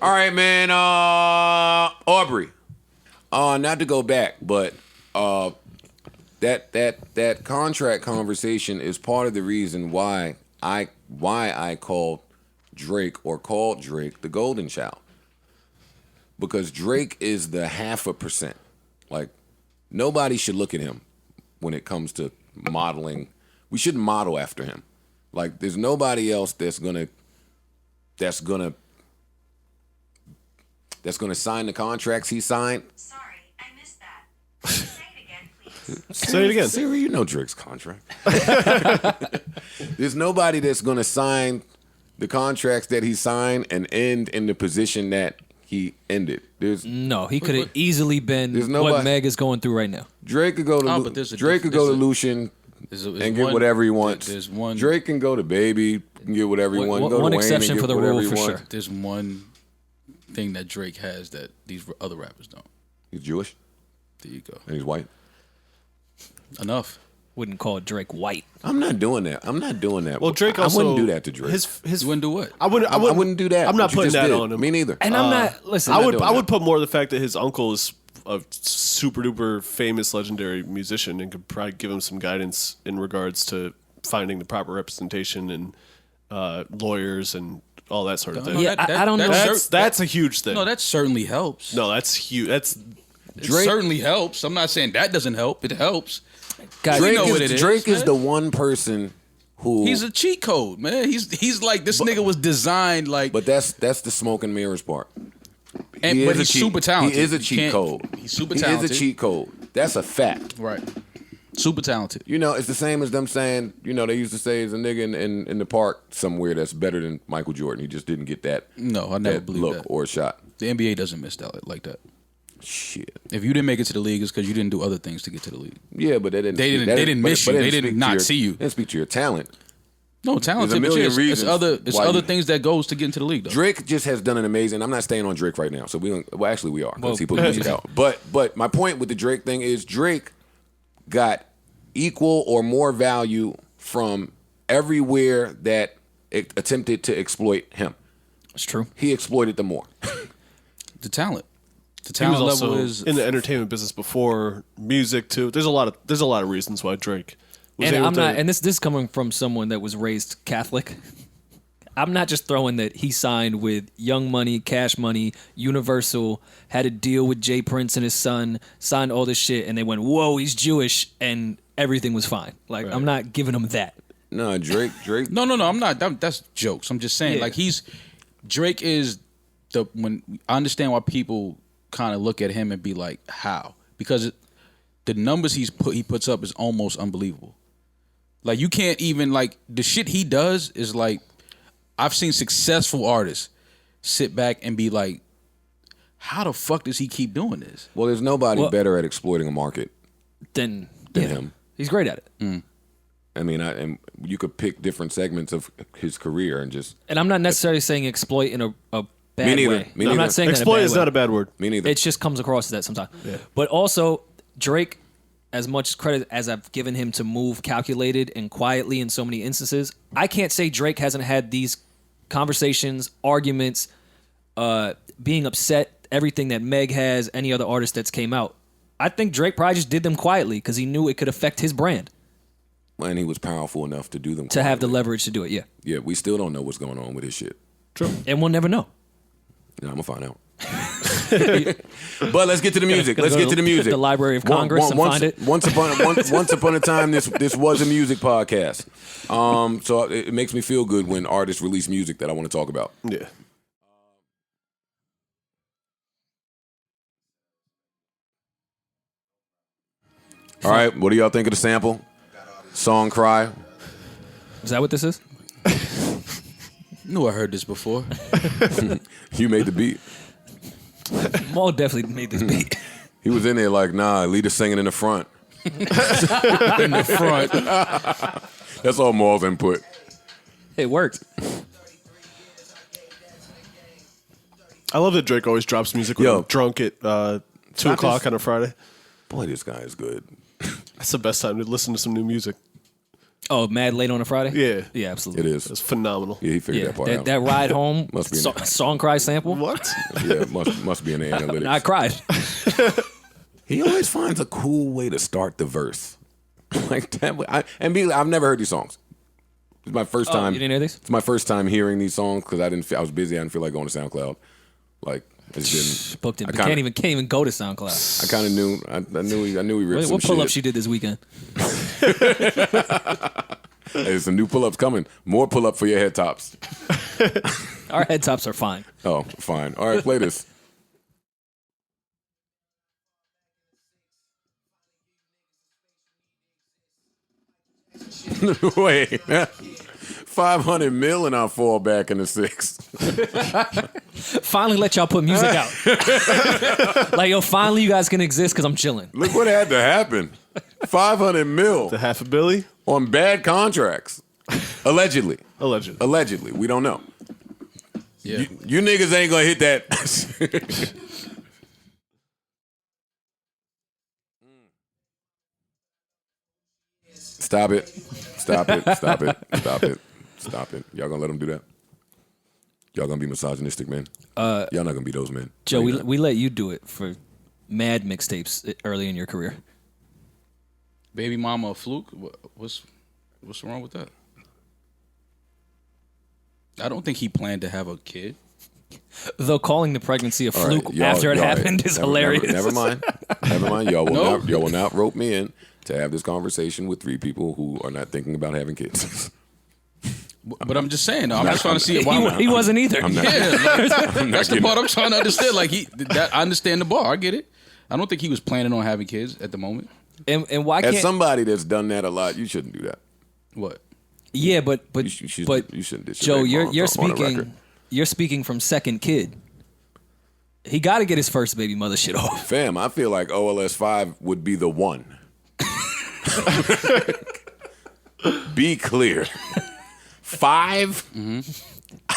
All right, man. Aubrey. Not to go back, but that contract conversation is part of the reason why I called Drake the golden child. Because Drake is the 0.5%. Like, nobody should look at him when it comes to modeling. We shouldn't model after him. Like, there's nobody else that's gonna sign the contracts he signed. Sorry, I missed that. Say it again, please. Say it again. Siri, you know Drake's contract. There's nobody that's gonna sign the contracts that he signed and end in the position that he ended. No, he could have easily been nobody, what Meg is going through right now. Drake could go to Lucian and get whatever he wants. Drake can go to Baby, can get whatever he wants. One exception for the rule for sure. There's one thing that Drake has that these other rappers don't. He's Jewish. There you go. And he's white. Enough. Wouldn't call Drake white. I'm not doing that. Well, Drake also, I wouldn't do that to Drake. You wouldn't do what? I wouldn't do that. I'm not putting that on him. Me neither. And I'm not. Listen, I would put more of the fact that his uncle is a super duper famous legendary musician and could probably give him some guidance in regards to finding the proper representation and lawyers and all that sort of thing. Yeah, I don't know. That's a huge thing. No, that certainly helps. No, that's huge. It certainly helps. I'm not saying that doesn't help. It helps. Guys, Drake is the one person who he's a cheat code, man. He's like this nigga was designed like. But that's the smoke and mirrors part. But he's super talented. He is a cheat code. He's super talented. He is a cheat code. That's a fact. Right. Super talented. You know, it's the same as them saying, you know, they used to say there's a nigga in the park somewhere that's better than Michael Jordan. He just didn't get that. No, I never believe look that. Or shot. The NBA doesn't miss out like that. Shit. If you didn't make it to the league, it's because you didn't do other things to get to the league. Yeah, but they didn't miss you. They did not see you. They didn't speak to your talent. No, talent. There's a million reasons. It's other things that goes to get into the league, though. Drake just has done an amazing. I'm not staying on Drake right now, so we are because he put music out. But my point with the Drake thing is Drake got equal or more value from everywhere that it attempted to exploit him. It's true. He exploited them more. The talent. The he talent was level also is in the entertainment business before music too. There's a lot of reasons why Drake was and able I'm to, not. And this coming from someone that was raised Catholic. I'm not just throwing that he signed with Young Money, Cash Money, Universal, had a deal with Jay Prince and his son, signed all this shit, and they went, "Whoa, he's Jewish," and everything was fine. Like right. I'm not giving him that. No, Drake. No, I'm not. That's jokes. I'm just saying, like Drake is when I understand why people kind of look at him and be like, how? Because the numbers he puts up is almost unbelievable. Like you can't even like the shit he does is like I've seen successful artists sit back and be like, how the fuck does he keep doing this? Well, there's nobody better at exploiting a market than him. He's great at it. Mm. I mean, and you could pick different segments of his career and just. And I'm not necessarily saying exploit in a bad way. Me neither. I'm not saying exploit that is not a bad word. Me neither. It just comes across as that sometimes. Yeah. But also, Drake, as much credit as I've given him to move calculated and quietly in so many instances, I can't say Drake hasn't had these conversations, arguments, being upset, everything that Meg has, any other artist that's came out. I think Drake probably just did them quietly because he knew it could affect his brand. And he was powerful enough to do them to have the leverage to do it, yeah. Yeah, we still don't know what's going on with his shit. True. And we'll never know. Yeah, I'm going to find out. But let's get to the music. Let's get to the music. The Library of Congress and find it. Once upon a time, this was a music podcast. So it makes me feel good when artists release music that I want to talk about. Yeah. All right, what do y'all think of the sample? Song Cry. Is that what this is? Knew I heard this before. You made the beat. Maul definitely made this beat. He was in there like, nah, lead us singing in the front. In the front. That's all Maul's input. It worked. I love that Drake always drops music when I'm drunk at 2 o'clock on a Friday. Boy, this guy is good. That's the best time to listen to some new music. Oh, mad late on a Friday? Yeah. Yeah, It absolutely. is. It's phenomenal. Yeah, he figured Yeah, that part out. that ride home, Must be in there. song cry sample. What? Yeah, must be in the analytics. I cried. He always finds a cool way to start the verse. Like that. I've never heard these songs. It's my first time. You didn't hear these? It's my first time hearing these songs because I was busy. I didn't feel like going to SoundCloud. Like it's been Booked it, I but kinda- can't even go to SoundCloud. I kind of knew. I knew he ripped some What pull up shit. she did this weekend? There's some new pull-ups coming. More pull-up for your head tops. Our head tops are fine. Oh, fine. All right, play this. Wait. 500 mil and I'll fall back in the 6. Finally, let y'all put music out. Like, yo, finally, you guys can exist because I'm chilling. Look what had to happen. 500 mil The half a billy? on bad contracts. Allegedly. Allegedly. Allegedly. We don't know. Yeah. You niggas ain't gonna hit that. Stop it. Stop it. Stop it. Stop it. Stop it. Y'all gonna let them do that? Y'all gonna be misogynistic, man? Y'all not gonna be those men. Joe, No, we, you're not. we let you do it for mad mixtapes early in your career. Baby mama a fluke? What's wrong with that? I don't think he planned to have a kid. Though calling the pregnancy a All right, fluke y'all- after it y'all- happened is hilarious. Never mind. Never mind. Y'all will, No. y'all will not rope me in to have this conversation with 3 people who are not thinking about having kids. But I'm just saying, though, I'm just trying to see why. He wasn't either. I'm not. Yeah, like, I'm not that's the getting part I'm trying to understand. Like I understand the bar. I get it. I don't think he was planning on having kids at the moment. And why As can't? somebody that's done that a lot, you shouldn't do that. What? Yeah, but You shouldn't dish your Joe, baby you're mom on a speaking. record. You're speaking from second kid. He got to get his first baby mother shit off. Fam, I feel like OLS 5 would be the one. Be clear. 5,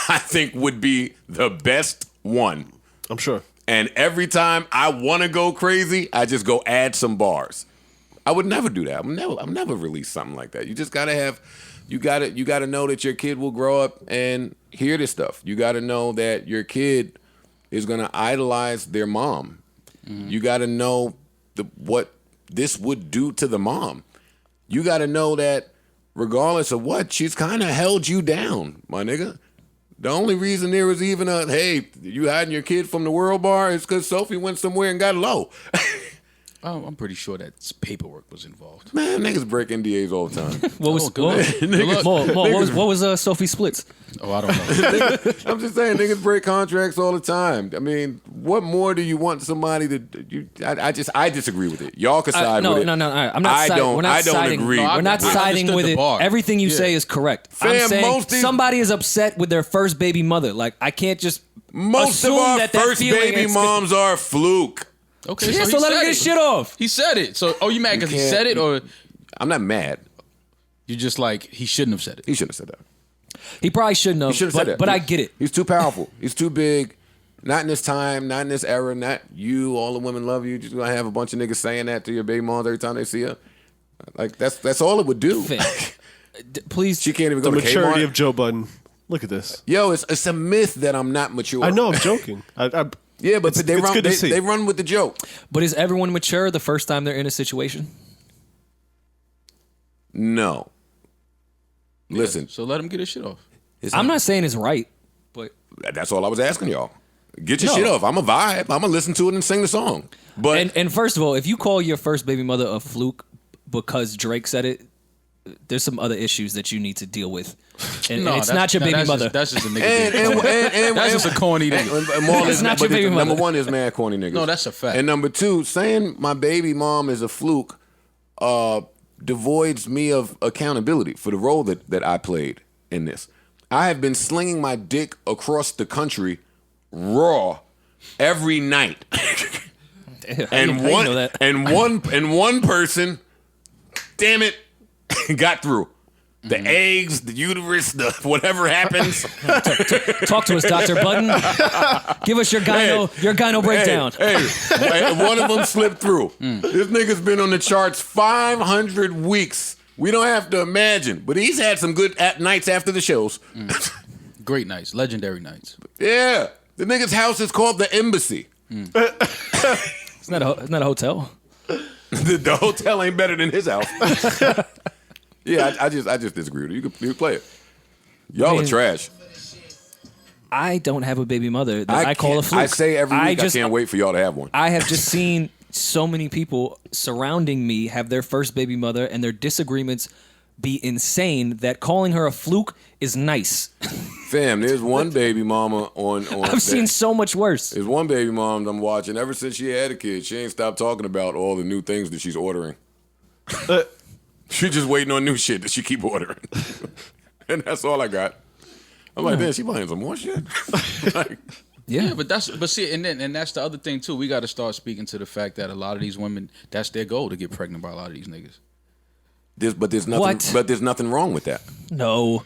I think, would be the best one. I'm sure. And every time I want to go crazy, I just go add some bars. I would never do that. I'm never release something like that. You just gotta have, you gotta know that your kid will grow up and hear this stuff. You gotta know that your kid is gonna idolize their mom. You gotta know what this would do to the mom. You gotta know that regardless of what, she's kind of held you down, my nigga. The only reason there was even a, hey, you hiding your kid from the world bar is because Sophie went somewhere and got low. Oh, I'm pretty sure that paperwork was involved. Man, niggas break NDAs all the time. What was good luck. what was Sophie Splits? Oh, I don't know. I'm just saying, niggas break contracts all the time. I mean, what more do you want somebody to do? I disagree with it. Y'all can side No. with it. All right. I'm not. I We're not I don't siding. agree. No, We're not I siding understood with the it. bar. Everything you Yeah. say is correct. Fam, I'm saying most these- somebody is upset with their first baby mother. Like, I can't just Most of assume our that first feeling baby is- moms are a fluke. Okay, Yeah, he so let him said get it. his shit off. He said it. So, you mad because he can't- said it, or I'm not mad. you just like he shouldn't have said it? He shouldn't have said that. He probably shouldn't have. He should have said that. But I get it. He's too powerful. He's too big. Not in this time, not in this era, not you, all the women love you. You're just gonna have a bunch of niggas saying that to your baby moms every time they see her. Like that's all it would do. Fam. Please. She can't even The go to maturity Kmart. of Joe Budden. Look at this. Yo, it's a myth that I'm not mature. I know, I'm joking. Yeah, but It's- they it's run good to see. they run with the joke. But is everyone mature the first time they're in a situation? No. Listen, So let him get his shit off. I'm not saying it's right, but that's all I was asking y'all. Get your No. shit off. I'm a vibe. I'm gonna listen to it and sing the song. But and first of all, if you call your first baby mother a fluke because Drake said it, there's some other issues that you need to deal with, and it's not your baby mother. That's just a nigga. and That's just a corny nigga. and more It's than- not but your baby number mother. one is mad corny niggas. No, that's a fact. And number two, saying my baby mom is a fluke devoids me of accountability for the role that I played in this. I have been slinging my dick across the country raw every night. And one person, damn it, got through. The eggs, the uterus, the whatever happens. Talk to us, Dr. Budden. Give us your gyno breakdown. Hey, one of them slipped through. This nigga's been on the charts 500 weeks We don't have to imagine, but he's had some good nights after the shows. Great nights, legendary nights. Yeah, the nigga's house is called the Embassy. It's not a hotel. The hotel ain't better than his house. Yeah, I just disagree with you. You can play it. Y'all are trash. I don't have a baby mother that I call a fluke. I say every week I can't wait for y'all to have one. I have just seen so many people surrounding me have their first baby mother and their disagreements be insane that calling her a fluke is nice. Fam, there's one baby mama on I've seen so much worse. There's one baby mom I'm watching. Ever since she had a kid, she ain't stopped talking about all the new things that she's ordering. She just waiting on new shit that she keep ordering. And that's all I got. I'm like, damn, she buying some more shit? Like, yeah, but see, and that's the other thing too. We got to start speaking to the fact that a lot of these women, that's their goal, to get pregnant by a lot of these niggas. There's nothing wrong with that. No.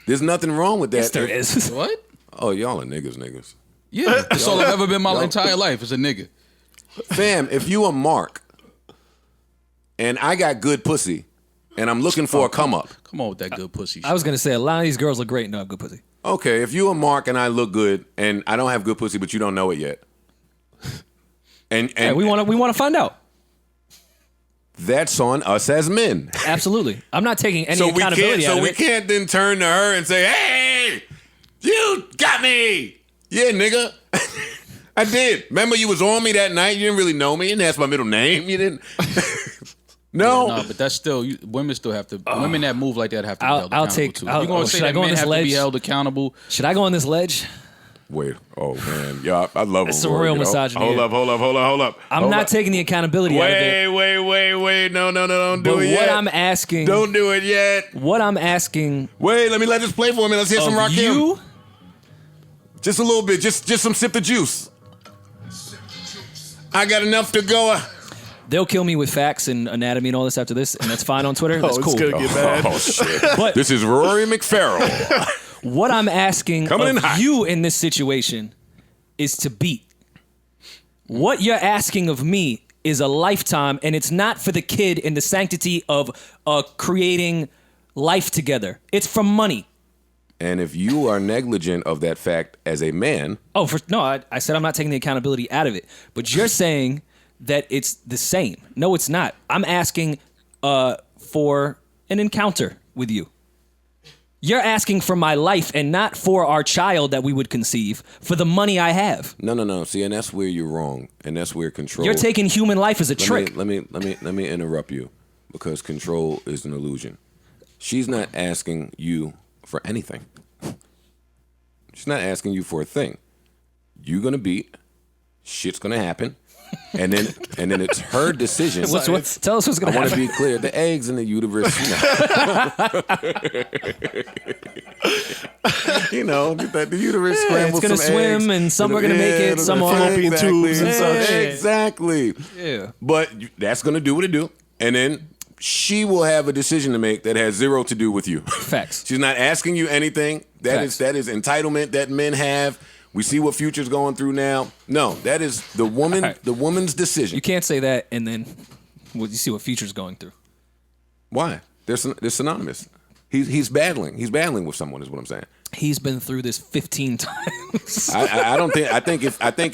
There's nothing wrong with that. Yes, there is. What? Oh, y'all are niggas. Yeah, that's all I've ever been my entire life is a nigga. Fam, if you a Mark and I got good pussy and I'm looking for a come up. Come on with that good pussy shit. I was going to say, a lot of these girls look great and don't have good pussy. Okay, if you a Mark and I look good and I don't have good pussy, but you don't know it yet. And we want to find out. That's on us as men. Absolutely. I'm not taking any accountability out of it. So we can't then turn to her and say, hey, you got me. Yeah, nigga. I did. Remember you was on me that night? You didn't really know me. You didn't ask my middle name. You didn't. No. No, but that's still, women still have to, women that move like that have to be held accountable too. You're going to say that men have to be held accountable. Should I go on this ledge? Wait, oh man, yeah, I love It's him. some real misogyny. Hold up. I'm not taking the accountability out of it. Wait, no, don't do But it yet. what I'm asking, Don't do it yet. what I'm asking Wait, let this play for a minute. Let's hear some of Rakim. you, Just a little bit, just some sip of juice. I got enough to go. they'll kill me with facts and anatomy and all this after this, and that's fine on Twitter. That's cool. It's gonna get bad. Oh shit! But This is Rory McFarrell. what I'm asking Coming in of hot. you in this situation is to beat. What you're asking of me is a lifetime, and it's not for the kid in the sanctity of creating life together. It's for money. And if you are negligent of that fact as a man, I said I'm not taking the accountability out of it. But you're saying that it's the same. No, it's not. I'm asking for an encounter with you. You're asking for my life and not for our child that we would conceive, for the money I have. no. See, and that's where you're wrong, and that's where control. You're taking human life as a trick. Let me interrupt you, because control is an illusion. She's not asking you for anything. She's not asking you for a thing. You're gonna beat. Shit's gonna happen. And then it's her decision. Tell us what's going to I want happen. to be clear. The eggs in the uterus, the uterus scrambles. It's going to some swim, eggs. and some are going to make it, some are fallopian tubes and such. Exactly. Yeah. But that's going to do what it do. And then she will have a decision to make that has zero to do with you. Facts. She's not asking you anything. That is entitlement that men have. We see what Future's going through now. No, that is the woman. Right. The woman's decision. You can't say that and then you see what Future's going through. Why? They're synonymous. He's battling. He's battling with someone. Is what I'm saying. He's been through this 15 times. I don't think. I think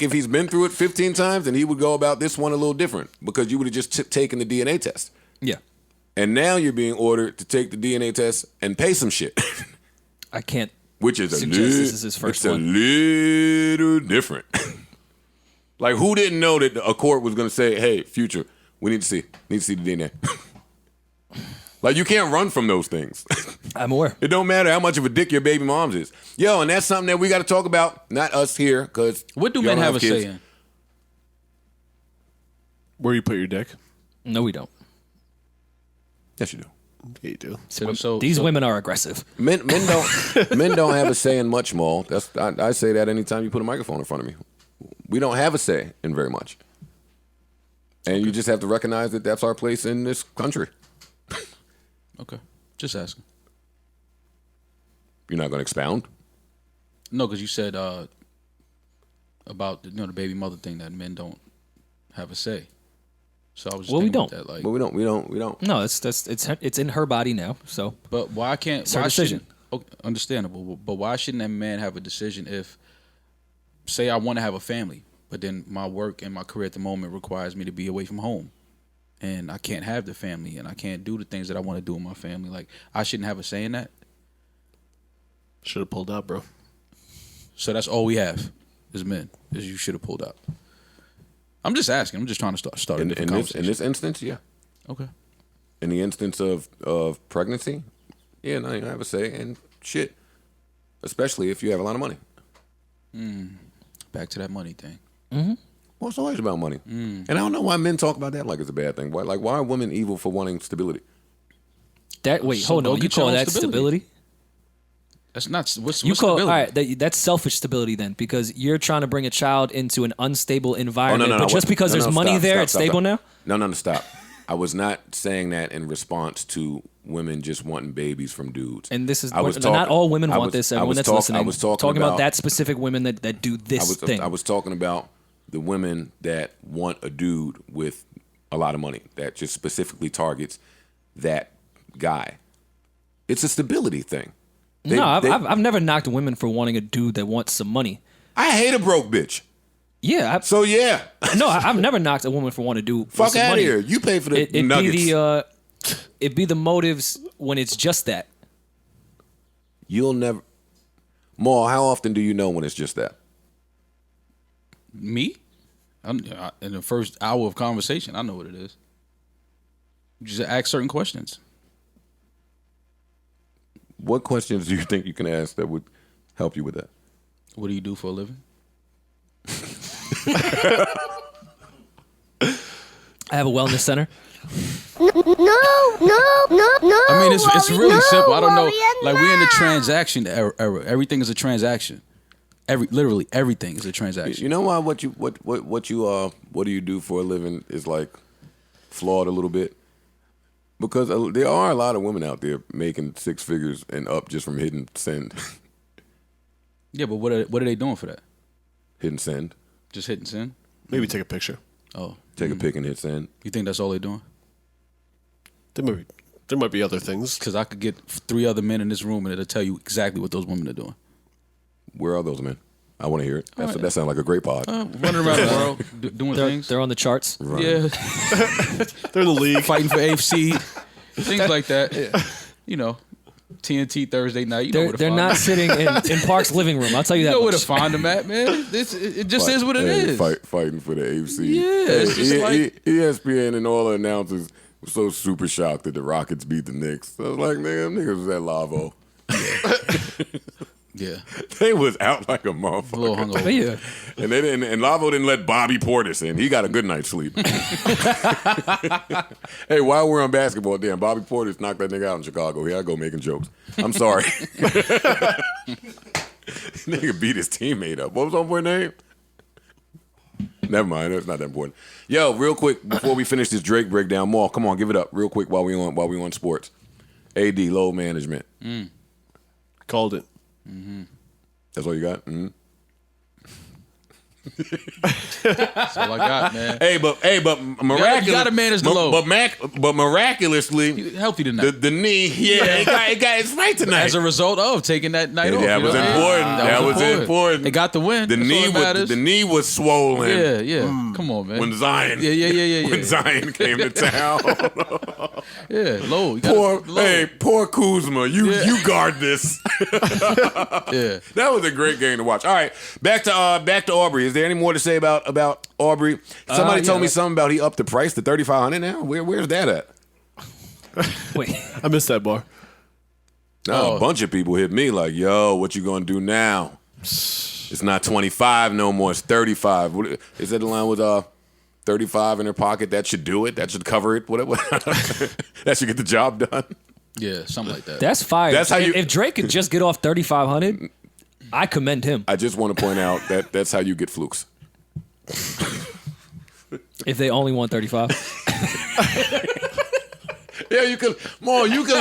if he's been through it 15 times, then he would go about this one a little different, because you would have just taken the DNA test. Yeah. And now you're being ordered to take the DNA test and pay some shit. I can't. Which is Suggest this is his first it's one. a little different. Like, who didn't know that a court was going to say, "Hey, Future, we need to see the DNA." Like, you can't run from those things. I'm aware. It don't matter how much of a dick your baby mom's is. Yo, and that's something that we got to talk about. Not us here, because What do men have a say in? Where you put your dick? No, we don't. Yes, you do. Yeah, you do. These women are aggressive. Men don't have a say in much, Maul. I say that anytime you put a microphone in front of me. We don't have a say in very much. And you just have to recognize that that's our place in this country. Okay, just asking. You're not going to expound? No, because you said about the baby mother thing, that men don't have a say. So I was just Well, we thinking about don't. that, like, But we don't. No, it's in her body now. So but why can't? It's her Why decision. shouldn't? Okay, understandable, but why shouldn't that man have a decision if, say, I want to have a family, but then my work and my career at the moment requires me to be away from home, and I can't have the family, and I can't do the things that I want to do with my family. Like, I shouldn't have a say in that. Should have pulled out, bro. So that's all we have as men. Is you should have pulled out. I'm just asking. I'm just trying to start a different conversation. In this instance, yeah. Okay. In the instance of pregnancy, yeah, no, you have a say and shit. Especially if you have a lot of money. Back to that money thing. Well, it's always about money. And I don't know why men talk about that like it's a bad thing. Why are women evil for wanting stability? hold go on. You get your call own that stability? That's not what's You call stability? that's selfish stability then, because you're trying to bring a child into an unstable Oh, environment. no, but just because there's money stop, there, stop, it's stop, stable stop. now. No, stop. I was not saying that in response to women just wanting babies from dudes. And this is I was not talking- all women I want was- this. I Everyone was that's talk- listening, I was talking about about that specific women that do this thing. I was talking about the women that want a dude with a lot of money that just specifically targets that guy. It's a stability thing. I've never knocked women for wanting a dude that wants some money. I hate a broke bitch. Yeah, So yeah, I've never knocked a woman for wanting to do fuck some out of money. here. You pay for the It'd nuggets. be the motives when it's just that. You'll never. Maul, how often do you know when it's just that? Me? In the first hour of conversation, I know what it is. You just ask certain questions. What questions do you think you can ask that would help you with that? What do you do for a living? I have a wellness center. No. I mean, it's really simple. I don't know. Oriana. Like, we're in the transaction era. Everything is a transaction. Literally everything is a transaction. You know why what do you do for a living is like flawed a little bit? Because there are a lot of women out there making six figures and up just from hitting send. Yeah, but what are they doing for that? Hitting send. Just hitting send? Maybe take a picture. Oh, Take a pic and hit send. you think that's all they're doing? There might be other things. Because I could get 3 other men in this room and it'll tell you exactly what those women are doing. Where are those men? I want to hear it. That sounds like a great pod. Running around the world, doing things. They're on the charts. Yeah, They're in the league. fighting for AFC, things like that. You know, TNT Thursday night. You know where to They're find not them. sitting in Park's living room. I'll tell you You that. know where to much. find them at, man. It just is what it is. Fighting for the AFC. Yeah, it's just like- ESPN and all the announcers were so super shocked that the Rockets beat the Knicks. I was like, nigga, them niggas was at Lavo. Yeah, They was out like a a little motherfucker. hungover. But yeah, And they didn't. And Lavo didn't let Bobby Portis in. He got a good night's sleep. Hey, while we're on basketball, damn, Bobby Portis knocked that nigga out in Chicago. Here I go making jokes. I'm sorry. Nigga beat his teammate up. What was homeboy's name? Never mind. It's not that important. Yo, real quick before we finish this Drake breakdown, Maul, come on, give it up real quick while we on sports. AD load management. Called it. That's all you got. Mm-hmm. That's all I got, man. Hey, but miraculously, you gotta manage the load. But miraculously, Healthy tonight. the knee, it got it's right tonight. As a result of taking that night off. That you was know what I mean? important. That was important. They got the win. the That's knee all that matters. the knee was swollen. Yeah. Come on, man. When Zion, Yeah. when Zion came to town. Yeah, low. You gotta low. Poor Kuzma, you guard this. Yeah. That was a great game to watch. All right, back to Aubrey. Is there any more to say about Aubrey? Somebody told me something about he upped the price to $3,500 now. Where's that at? wait. I missed that bar. No, a bunch of people hit me like, "Yo, what you gonna do now? It's not 25 no more. It's 35." Is that the line with 35 in her pocket? That should do it. That should cover it. Whatever. That should get the job done. Yeah, something like that. That's fire. That's how you- If Drake could just get off 3,500, I commend him. I just want to point out that that's how you get flukes. If they only want 35, Yeah, you can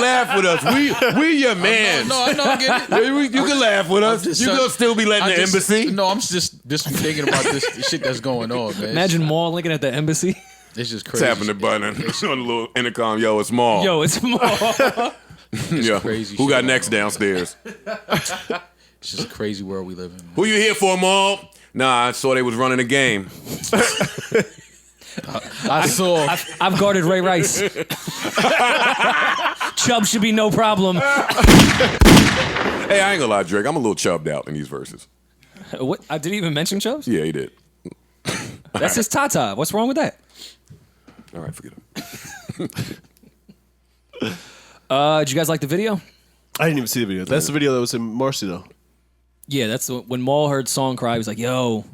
laugh with us. We your man. No, I know, I get it. You can laugh with us. You gonna still be letting the embassy. No, I'm just thinking about this shit that's going on, man. imagine Maul looking at the embassy. It's just crazy. Tapping the button on the little intercom. Yo, it's Maul. Yo, it's more. Yeah. crazy Who shit got going next on. downstairs? It's just a crazy world we live in. Man. Who you here for, Maul? Nah, I saw they was running a game. I saw. I've guarded Ray Rice. Chubb should be no problem. Hey, I ain't gonna lie, Drake. I'm a little chubbed out in these verses. What? I didn't even mention Chubbs? Yeah, he did. That's his Tata. What's wrong with that? All right, forget it. Did you guys like the video? I didn't even see the video. That's the video that was in Marcy, though. Yeah, that's when Maul heard Song Cry. He was like, yo,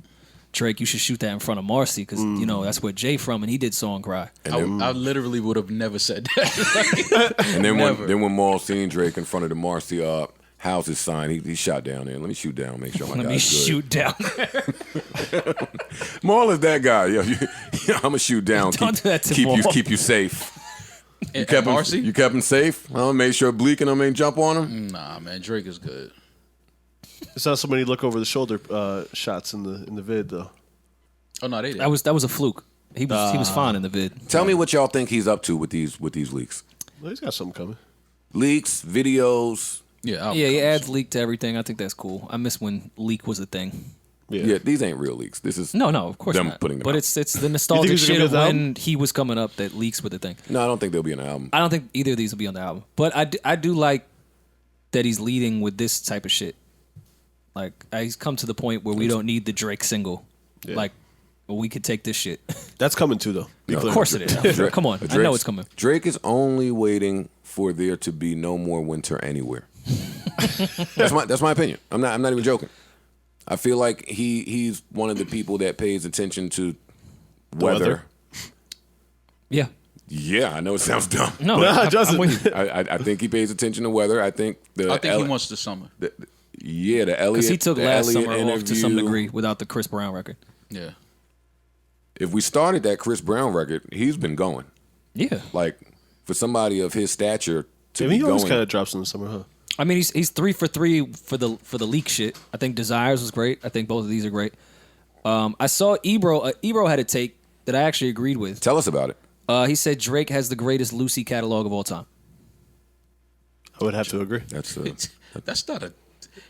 Drake, you should shoot that in front of Marcy because, that's where Jay from, and he did Song Cry. I literally would have never said that. And then Never. when Maul seen Drake in front of the Marcy houses sign, he shot down there. Let me shoot down, make sure my Let me guy's good. shoot down. Maul is that guy. Yo, I'm gonna shoot down. Don't do that to keep Maul. keep you safe. You Kept Marcy? him, you kept him safe. I'll make sure Bleak and them ain't jump on him. Nah, man, Drake is good. It's not so many look over the shoulder shots in the vid, though. Oh no, they did. that was a fluke. He was fine in the vid. Tell me what y'all think he's up to with these leaks. Well, he's got something coming. Leaks, videos. Yeah, He adds leak to everything. I think that's cool. I miss when leak was a thing. Yeah, these ain't real leaks. This is No, of course them not. putting them But out. it's the nostalgic it's gonna shit be of on the when album? he was coming up that leaks were the thing. No, I don't think they'll be on the album. I don't think either of these will be on the album. But I do like that he's leading with this type of shit. Like, he's come to the point where we don't need the Drake single. Yeah. Like, we could take this shit. That's coming too, though. Be No, clear. Of course it is. Drake- Come on. I know it's coming. Drake is only waiting for there to be no more winter anywhere. That's my opinion. I'm not even joking. I feel like he's one of the people that pays attention to weather. weather? Yeah. Yeah, I know it sounds dumb. No, No, it I'm doesn't. with you. I think he pays attention to weather. I think he wants the summer. the Elliot. Because he took the last Elliot summer off to some interview. degree without the Chris Brown record. Yeah. If we started that Chris Brown record, he's been going. Yeah. Like for somebody of his stature to I be mean, he always going. kind of drops in the summer, huh? I mean, he's 3 for 3 for the leak shit. I think Desires was great. I think both of these are great. I saw Ebro. Ebro had a take that I actually agreed with. Tell us about it. He said Drake has the greatest Lucy catalog of all time. I would have to agree. That's That's not a.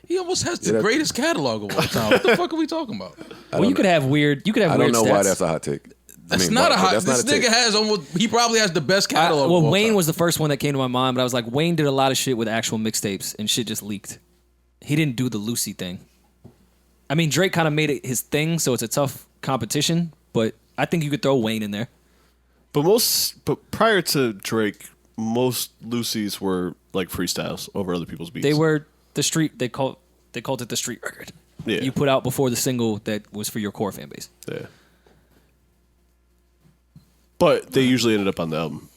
He almost has the that- great catalog of all time. What the fuck are we talking about? Well, you could have weird. You could have I weird don't know stats. why that's a hot take. That's not a hot. That's This not a nigga take. has almost. He probably has the best I- catalog. of well, all Wayne time. was the first one that came to my mind, but I was like, Wayne did a lot of shit with actual mixtapes, and shit just leaked. He didn't do the Lucy thing. I mean, Drake kind of made it his thing, so it's a tough competition. But I think you could throw Wayne in there. But prior to Drake, most Lucy's were like freestyles over other people's beats. They were the street. They called it the street record. Yeah. You put out before the single that was for your core fan base. Yeah. But they usually ended up on the album,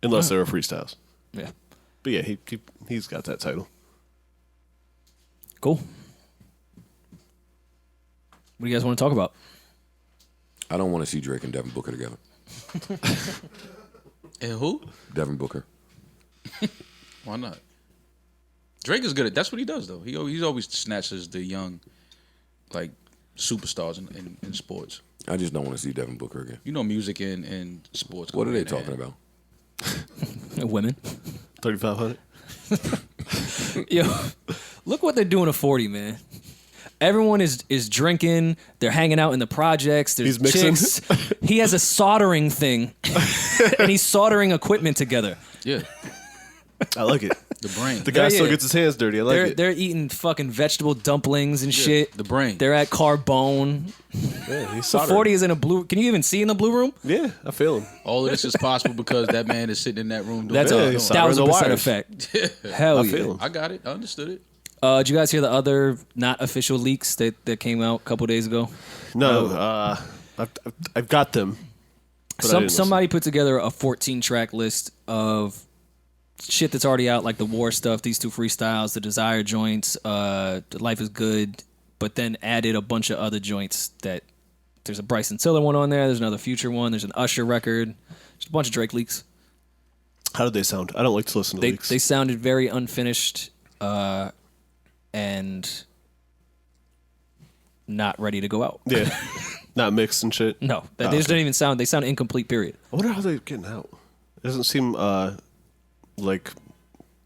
unless they were freestyles. Yeah. But yeah, he's got that title. Cool. What do you guys want to talk about? I don't want to see Drake and Devin Booker together. And who? Devin Booker. Why not? Drake is good at. That's what he does, though. He always snatches the young, like superstars in sports. I just don't want to see Devin Booker again. You know, music and sports. What go are they hand in talking hand. about? Women. 3,500. Yo, look what they're doing to 40, man. Everyone is drinking. They're hanging out in the projects. There's He's mixing. chicks. He has a soldering thing, and he's soldering equipment together. Yeah, I like it. the brain. The guy Yeah, still yeah. gets his hands dirty. I like it. They're eating fucking vegetable dumplings and shit. the brain. They're at Carbone. Yeah, he's So soldering. 40 is in a blue. Can you even see in the blue room? Yeah, I feel him. All of this is possible because that man is sitting in that room doing That's what Yeah, a he's he's doing. soldering 1,000% the effect. Hell I yeah. feel him. I got it. I understood it. Did you guys hear the other not official leaks that came out a couple days ago? No, I've got them. but I didn't listen. Somebody put together a 14-track list of shit that's already out, like the War stuff, these two freestyles, the Desire joints, Life is Good, but then added a bunch of other joints that there's a Bryson Tiller one on there, there's another Future one, there's an Usher record, just a bunch of Drake leaks. How did they sound? I don't like to listen to They leaks. they sounded very unfinished and not ready to go out. Yeah. Not mixed and shit. No, they just don't even sound. They sound incomplete. Period. I wonder how they're getting out. It doesn't seem like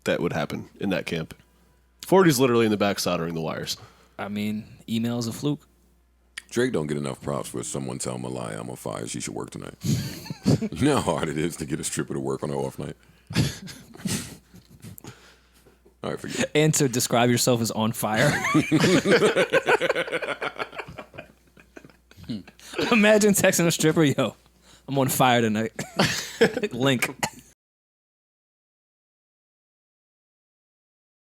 that would happen in that camp. 40's literally in the back soldering the wires. I mean, email's a fluke. Drake don't get enough props for someone tell him a lie. I'm on fire. She should work tonight. You know how hard it is to get a stripper to work on her off night. All right, forget it. And to describe yourself as on fire. Imagine texting a stripper, yo, I'm on fire tonight. Link.